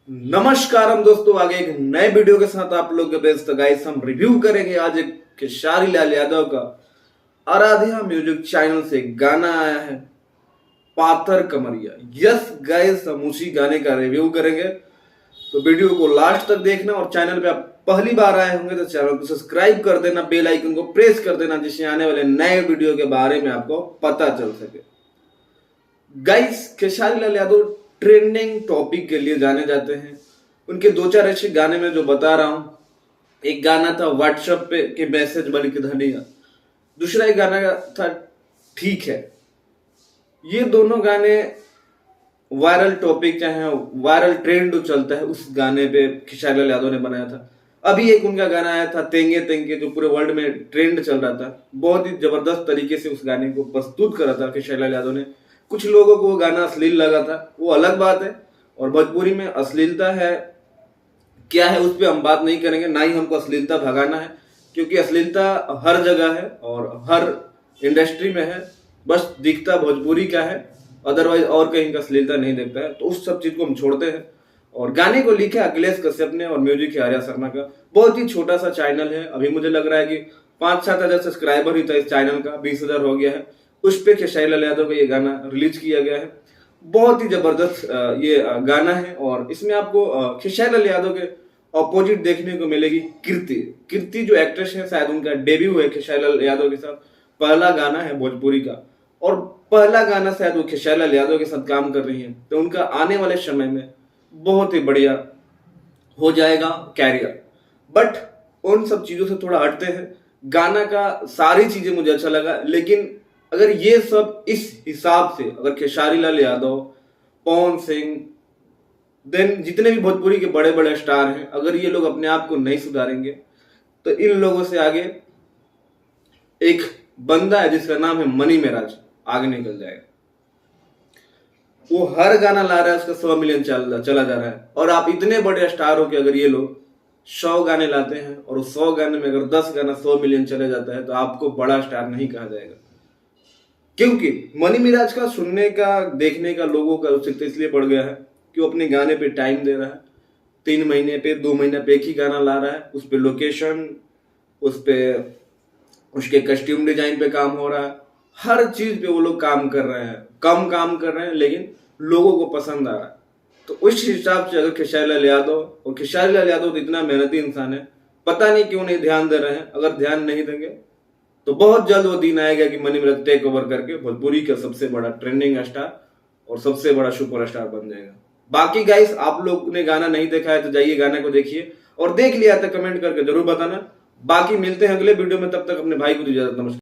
नमस्कारम दोस्तों, आगे एक नए वीडियो के साथ आप लोग के बेस्ट। तो गाइस हम रिव्यू करेंगे आज एक खेसारी लाल यादव का आराध्या म्यूजिक चैनल से गाना आया है पाथर कमरिया। यस गाइस, हम उसी गाने का रिव्यू करेंगे, तो वीडियो को लास्ट तक देखना। और चैनल पे आप पहली बार आए होंगे तो चैनल को सब्सक्राइब कर देना, बेल आइकन को प्रेस कर देना, जिससे आने वाले नए वीडियो के बारे में आपको पता चल सके। Guys, Khesari Lal Yadav trending topic के लिए जाने जाते हैं। उनके दो चार ऐसे गाने में जो बता रहा हूं, एक गाना था व्हाट्सएप पे के मैसेज वाली की धनिया, दूसरा एक गाना था ठीक है। ये दोनों गाने वायरल टॉपिक चाहे वायरल ट्रेंड जो चलता है उस गाने पे खेसारी लाल यादव ने बनाया था। अभी एक उनका गाना आया था तेंगे तेंगे, जो पूरे वर्ल्ड में ट्रेंड चल रहा था। बहुत ही जबरदस्त तरीके से उस गाने को प्रस्तुत करा था खेसारी लाल यादव ने। कुछ लोगों को वो गाना अश्लील लगा था, वो अलग बात है। और भोजपुरी में अश्लीलता है क्या है उस पर हम बात नहीं करेंगे, ना ही हमको अश्लीलता भगाना है, क्योंकि अश्लीलता हर जगह है और हर इंडस्ट्री में है। बस दिखता भोजपुरी का है, अदरवाइज और कहीं का अश्लीलता नहीं दिखता है। तो उस सब चीज को हम छोड़ते हैं। और गाने को लिखा अखिलेश कश्यप ने और म्यूजिक है आर्या शर्मा का। बहुत ही छोटा सा चैनल है, अभी मुझे लग रहा है कि 5-7 हजार सब्सक्राइबर ही था इस चैनल का, 20,000 हो गया है। उस पे खेसारी लाल यादव का ये गाना रिलीज किया गया है। बहुत ही जबरदस्त ये गाना है। और इसमें आपको खेसारी लाल यादव के ऑपोजिट देखने को मिलेगी कीर्ति जो एक्ट्रेस है, शायद उनका डेब्यू है खेसारी लाल यादव के साथ, पहला गाना है भोजपुरी का। और पहला गाना शायद वो खेसारी लाल यादव के साथ काम कर रही है, तो उनका आने वाले समय में बहुत ही बढ़िया हो जाएगा कैरियर। बट उन सब चीजों से थोड़ा हटते हैं। गाना का सारी चीजें मुझे अच्छा लगा, लेकिन अगर ये सब इस हिसाब से, अगर खेसारी लाल यादव, पवन सिंह, देन जितने भी भोजपुरी के बड़े बड़े स्टार हैं, अगर ये लोग अपने आप को नहीं सुधारेंगे तो इन लोगों से आगे एक बंदा है जिसका नाम है मनी मेराज, आगे निकल जाएगा। वो हर गाना ला रहा है, उसका 100 मिलियन चला जा रहा है। और आप इतने बड़े स्टार हो कि अगर ये लोग 100 गाने लाते हैं और उस 100 गाने में अगर 10 गाना 100 मिलियन चले जाता है, तो आपको बड़ा स्टार नहीं कहा जाएगा। क्योंकि मनी मिराज का सुनने का, देखने का लोगों का उत्सुकता इसलिए बढ़ गया है कि वो अपने गाने पे टाइम दे रहा है। 3 महीने पे, 2 महीने पे एक ही गाना ला रहा है, उस पे लोकेशन, उस पे उसके कस्ट्यूम डिजाइन पे काम हो रहा है। हर चीज पे वो लोग काम कर रहे हैं, कम काम कर रहे हैं, लेकिन लोगों को पसंद आ रहा है। तो उस हिसाब से अगर खेसारी लाल यादव, और खेसारी लाल यादव तो इतना मेहनती इंसान है, पता नहीं क्यों नहीं ध्यान दे रहे हैं। अगर ध्यान नहीं देंगे तो बहुत जल्द वो दिन आएगा कि मनी मिराज टेक ओवर करके भोजपुरी का सबसे बड़ा ट्रेंडिंग स्टार और सबसे बड़ा सुपरस्टार बन जाएगा। बाकी गाइस, आप लोग ने गाना नहीं देखा है तो जाइए गाना को देखिए, और देख लिया तो कमेंट करके जरूर बताना। बाकी मिलते हैं अगले वीडियो में, तब तक अपने भाई को दीजिए इजाजत। नमस्कार।